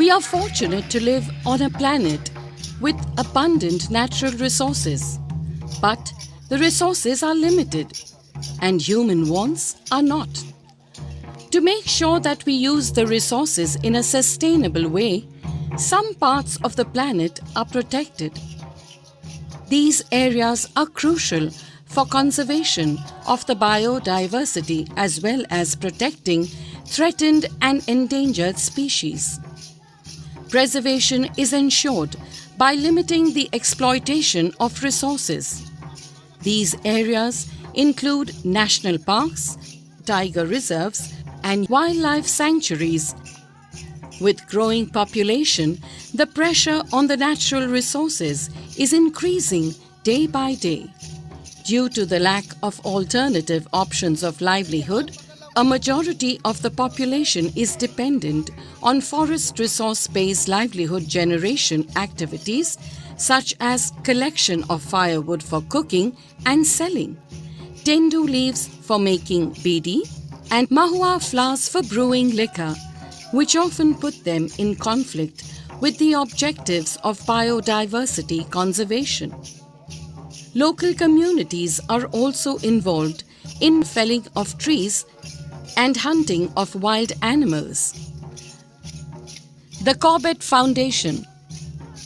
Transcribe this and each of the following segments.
We are fortunate to live on a planet with abundant natural resources, but the resources are limited and human wants are not. To make sure that we use the resources in a sustainable way, some parts of the planet are protected. These areas are crucial for conservation of the biodiversity as well as protecting threatened and endangered species. Preservation is ensured by limiting the exploitation of resources. These areas include national parks, tiger reserves, and wildlife sanctuaries. With growing population, the pressure on the natural resources is increasing day by day. Due to the lack of alternative options of livelihood, a majority of the population is dependent on forest resource-based livelihood generation activities such as collection of firewood for cooking and selling, tendu leaves for making bidi, and mahua flowers for brewing liquor, which often put them in conflict with the objectives of biodiversity conservation. Local communities are also involved in felling of trees and hunting of wild animals. The Corbett Foundation,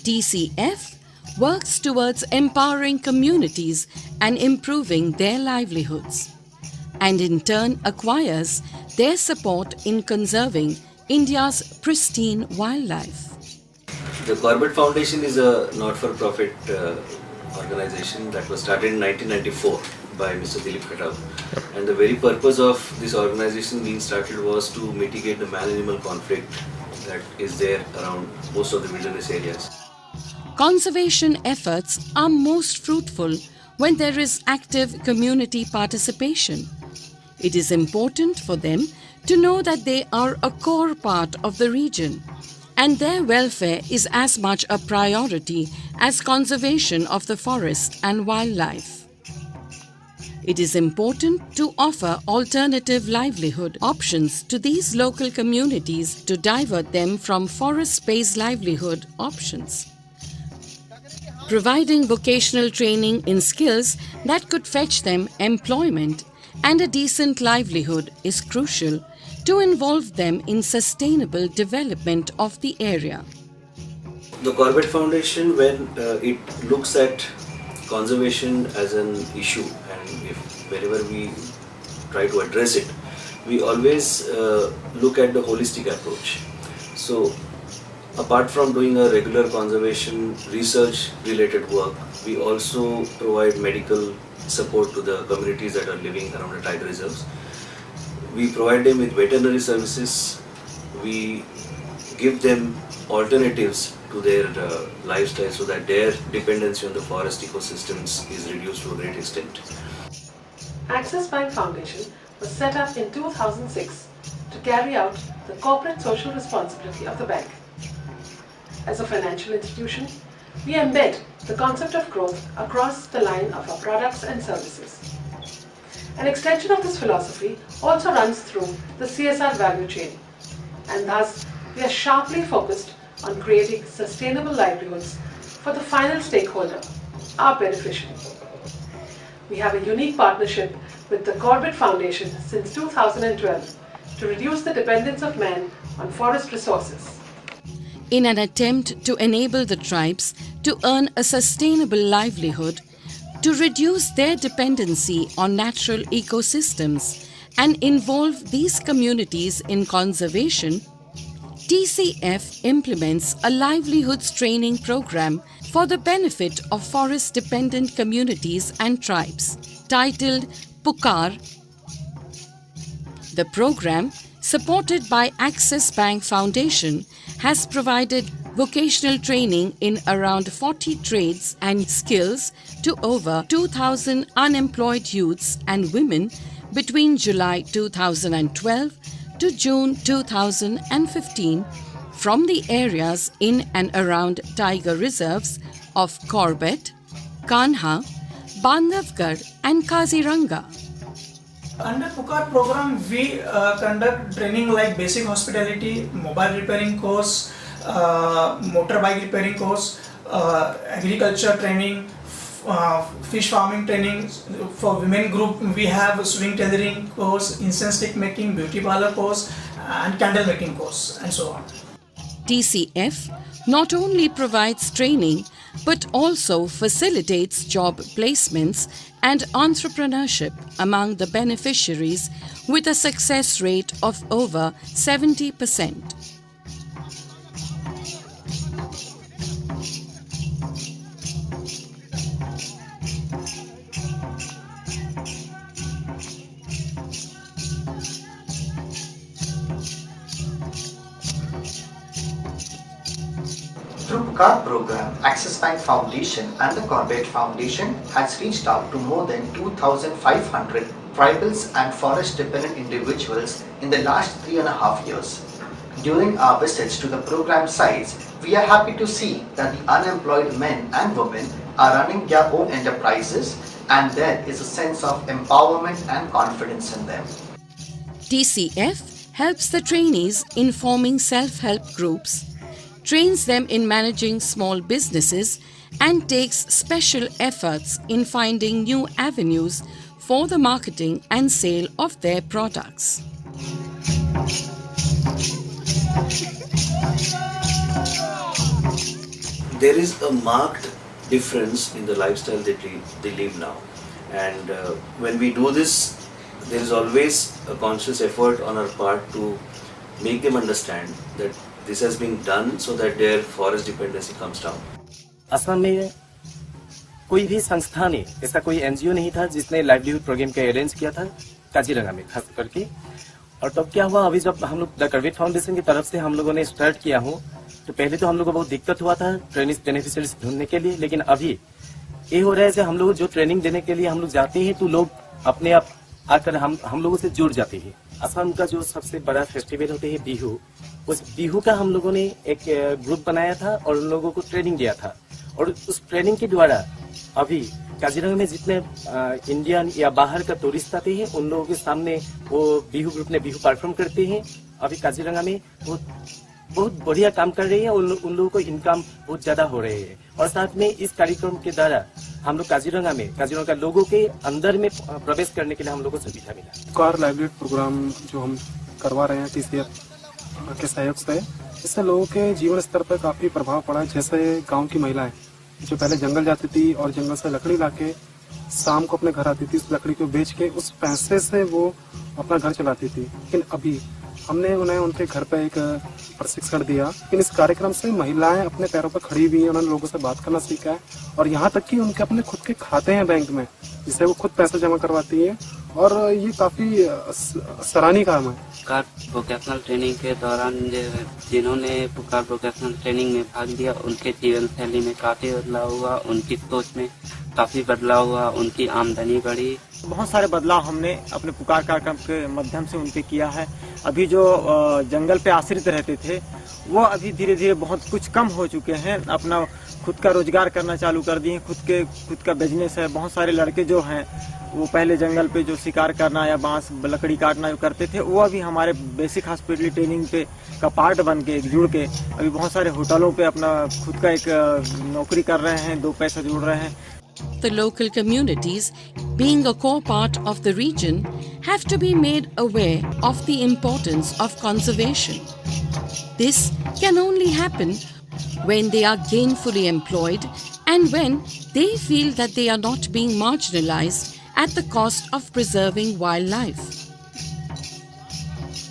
TCF, works towards empowering communities and improving their livelihoods, and in turn acquires their support in conserving India's pristine wildlife. The Corbett Foundation is a not-for-profit organization that was started in 1994 by Mr. Dilip Khattab. And the very purpose of this organization being started was to mitigate the man-animal conflict that is there around most of the wilderness areas. Conservation efforts are most fruitful when there is active community participation. It is important for them to know that they are a core part of the region, and their welfare is as much a priority as conservation of the forest and wildlife. It is important to offer alternative livelihood options to these local communities to divert them from forest-based livelihood options. Providing vocational training in skills that could fetch them employment and a decent livelihood is crucial to involve them in sustainable development of the area. The Corbett Foundation, when it looks at conservation as an issue, and whenever we try to address it, we always look at the holistic approach. So apart from doing a regular conservation research related work, we also provide medical support to the communities that are living around the tiger reserves. We provide them with veterinary services. We give them alternatives to their lifestyle so that their dependency on the forest ecosystems is reduced to a great extent. Axis Bank Foundation was set up in 2006 to carry out the corporate social responsibility of the bank. As a financial institution, we embed the concept of growth across the line of our products and services. An extension of this philosophy also runs through the CSR value chain, and thus we are sharply focused on creating sustainable livelihoods for the final stakeholder, our beneficiary. We have a unique partnership with the Corbett Foundation since 2012 to reduce the dependence of man on forest resources. In an attempt to enable the tribes to earn a sustainable livelihood, to reduce their dependency on natural ecosystems and involve these communities in conservation, TCF implements a livelihoods training program for the benefit of forest-dependent communities and tribes, titled Pukaar. The program, supported by Axis Bank Foundation, has provided vocational training in around 40 trades and skills to over 2,000 unemployed youths and women between July 2012 to June 2015 from the areas in and around tiger reserves of Corbett, Kanha, Bandhavgarh and Kaziranga. Under Pukaar program, we conduct training like basic hospitality, mobile repairing course, motorbike repairing course, agriculture training, fish farming training. For women group, we have swing tailoring course, incense stick making, beauty parlor course, and candle making course, and so on. TCF not only provides training but also facilitates job placements and entrepreneurship among the beneficiaries with a success rate of over 70%. Through Pukaar program, Axis Bank Foundation and the Corbett Foundation has reached out to more than 2,500 tribals and forest-dependent individuals in the last 3.5 years. During our visits to the program sites, we are happy to see that the unemployed men and women are running their own enterprises, and there is a sense of empowerment and confidence in them. TCF helps the trainees in forming self-help groups, trains them in managing small businesses, and takes special efforts in finding new avenues for the marketing and sale of their products. There is a marked difference in the lifestyle that they live now, and when we do this, there is always a conscious effort on our part to make them understand that this has been done so that their forest dependency comes down. Assam में कोई भी संस्था ने, ऐसा कोई NGO नहीं था जिसने लाइवलीहुड प्रोग्राम का अरेंज किया था काजीरंगा में खास करके। और तब क्या हुआ, अभी जब हम लोग द कर्बेट फाउंडेशन की तरफ से हम लोगों ने स्टार्ट किया हो, तो पहले तो हम लोगों को बहुत दिक्कत हुआ था ट्रेनिंग बेनिफिशियरीज ढूंढने के लिए, लेकिन अभी ये हो रहा है कि हम लोग जो ट्रेनिंग देने के लिए हम लोग जाते हैं तो लोग अपने आप आकर हम लोगों से जुड़ जाते हैं। असम का जो सबसे बड़ा फेस्टिवल होते हैं बिहू, उस बिहू का हम लोगों ने एक ग्रुप बनाया था और उन लोगों को ट्रेनिंग दिया था, और उस ट्रेनिंग के द्वारा अभी काजीरंगा में जितने इंडियन या बाहर का टूरिस्ट आते हैं उन लोगों के सामने वो बिहू ग्रुप ने बिहू परफॉर्म करते हैं। अभी काजीरंगा में वो बहुत बढ़िया काम कर रही है, उन लोगों को इनकम बहुत ज्यादा हो रही है। और साथ में इस कार्यक्रम के द्वारा हम लोग काजीरंगा लोगों के अंदर में प्रवेश करने के लिए हम लोग को सुविधा मिला। पुकार लाइवलीहुड प्रोग्राम जो हम करवा रहे हैं TCF के सहयोग से, इससे लोगों के जीवन स्तर पर काफी प्रभाव पड़ा है। जैसे गांव की महिलाएं जो पहले जंगल जाती थी और जंगल से लकड़ी लाके शाम को अपने घर आती थी, उस लकड़ी को बेच के उस पैसे से वो अपना घर चलाती थी। लेकिन अभी हमने उन्हें उनके घर पे एक प्रशिक्षण दिया। लेकिन इस कार्यक्रम से महिलाएं अपने पैरों पर खड़ी हुई हैं, उन्होंने लोगों से बात करना सीखा है, और यहाँ तक कि उनके अपने खुद के खाते हैं बैंक में, जिससे वो खुद पैसा जमा करवाती है, और ये काफी सराहनीय काम है। पुकार वोकेशनल ट्रेनिंग के दौरान जिन्होंने पुकार वोकेशनल ट्रेनिंग में भाग लिया उनके जीवन शैली में काफी बदलाव हुआ, उनकी सोच में काफी बदलाव हुआ, उनकी आमदनी बढ़ी। बहुत सारे बदलाव हमने अपने पुकार कार्यक्रम के माध्यम से उनपे किया है। अभी जो जंगल पे आश्रित रहते थे वो अभी धीरे धीरे बहुत कुछ कम हो चुके हैं, अपना खुद का रोजगार करना चालू कर दिए, खुद का बिजनेस है। बहुत सारे लड़के जो हैं वो पहले जंगल पे जो शिकार करना या बांस लकड़ी काटना जो करते थे, वो अभी हमारे बेसिक हॉस्पिटल ट्रेनिंग पे का पार्ट बन के जुड़ के अभी बहुत सारे होटलों पे अपना खुद का एक नौकरी कर रहे हैं, 2 पैसा जोड़ रहे हैं। The local communities, being a core part of the region, have to be made aware of the importance of conservation. This can only happen when they are gainfully employed and when they feel that they are not being marginalized at the cost of preserving wildlife.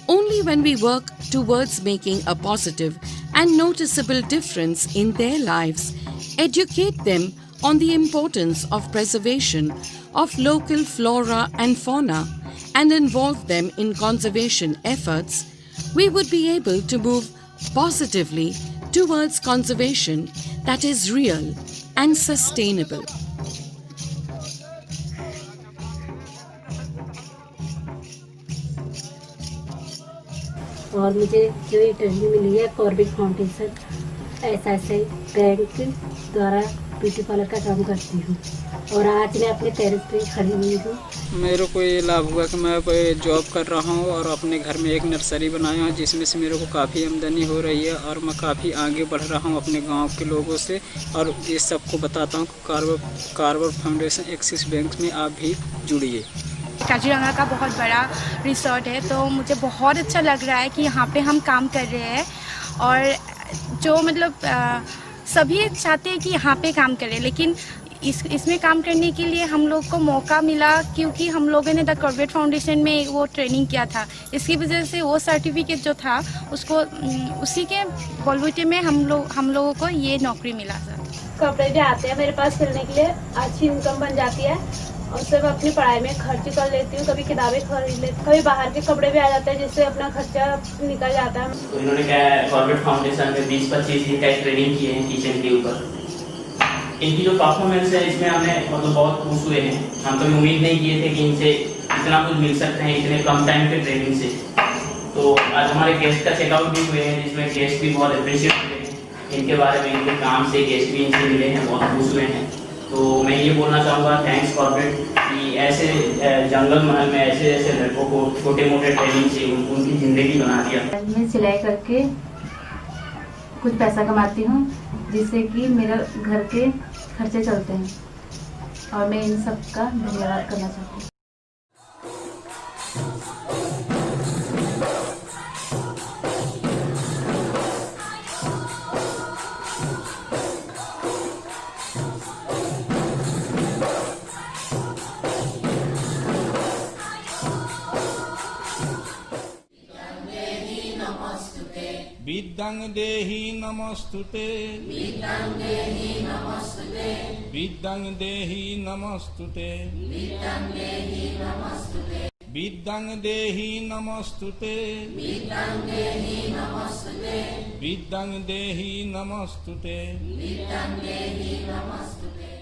Only when we work towards making a positive and noticeable difference in their lives, educate them on the importance of preservation of local flora and fauna, and involve them in conservation efforts, we would be able to move positively towards conservation that is real and sustainable. और मुझे जो ये training मिली है Corbett foundation SSI bank द्वारा beauty parlour का काम करती हूँ और आज मैं अपने पैरों पे खड़ी हुई हूँ। मेरे को ये लाभ हुआ कि मैं जॉब कर रहा हूँ और अपने घर में एक नर्सरी बनाया हूँ जिसमें से मेरे को काफ़ी आमदनी हो रही है और मैं काफ़ी आगे बढ़ रहा हूँ अपने गांव के लोगों से। और ये सबको बताता हूँ कॉर्बेट फाउंडेशन एक्सिस बैंक में आप भी जुड़िए। काजीरंगा का बहुत बड़ा रिसोर्ट है, तो मुझे बहुत अच्छा लग रहा है कि यहाँ पे हम काम कर रहे हैं और जो मतलब सभी चाहते हैं कि यहाँ पे काम करें, लेकिन इसमें काम करने के लिए हम लोग को मौका मिला क्योंकि हम लोगों ने द कॉर्बेट फाउंडेशन में वो ट्रेनिंग किया था। इसकी वजह से वो सर्टिफिकेट जो था उसको उसी के बलबूते में हम लोगों को ये नौकरी मिला था। कपड़े भी आते हैं मेरे पास सिलने के लिए, अच्छी इनकम बन जाती है और उससे मैं अपनी पढ़ाई में खर्च कर लेती हूँ। कभी किताबें खरीद लेती, कभी बाहर के कपड़े भी आ जाते हैं जिससे अपना खर्चा निकल जाता है। तो इन्होंने क्या है कॉर्बेट फाउंडेशन में 20-25 दिन का ट्रेनिंग किए हैं किचन के ऊपर। इनकी जो परफॉर्मेंस है इसमें हमें मतलब बहुत खुश हुए हैं। हम कभी उम्मीद नहीं किए थे कि इनसे इतना कुछ मिल सकते हैं इतने कम टाइम के ट्रेनिंग से। तो आज हमारे गेस्ट का चेकआउट भी हुए हैं जिसमें गेस्ट भी बहुत अप्रिशिएट हुए हैं इनके बारे में, इनके काम से गेस्ट भी इनसे मिले हैं, बहुत खुश हुए हैं। तो मैं ये बोलना चाहूँगा थैंक्स कॉर्बेट कि ऐसे जंगल महल में ऐसे लड़कों को छोटे मोटे ट्रेनिंग से उनकी ज़िंदगी बना दिया। मैं सिलाई करके कुछ पैसा कमाती हूँ जिससे कि मेरा घर के खर्चे चलते हैं और मैं इन सब का धन्यवाद करना चाहती हूँ। विद्यां देहि नमस्तुते, विद्यां देहि नमस्तुते, विद्यां देहि नमस्तुते, विद्यां देहि नमस्तुते, विद्यां देहि नमस्तुते, विद्यां देहि नमस्तुते, विद्यां देहि नमस्तुते, विद्यां देहि नमस्तुते।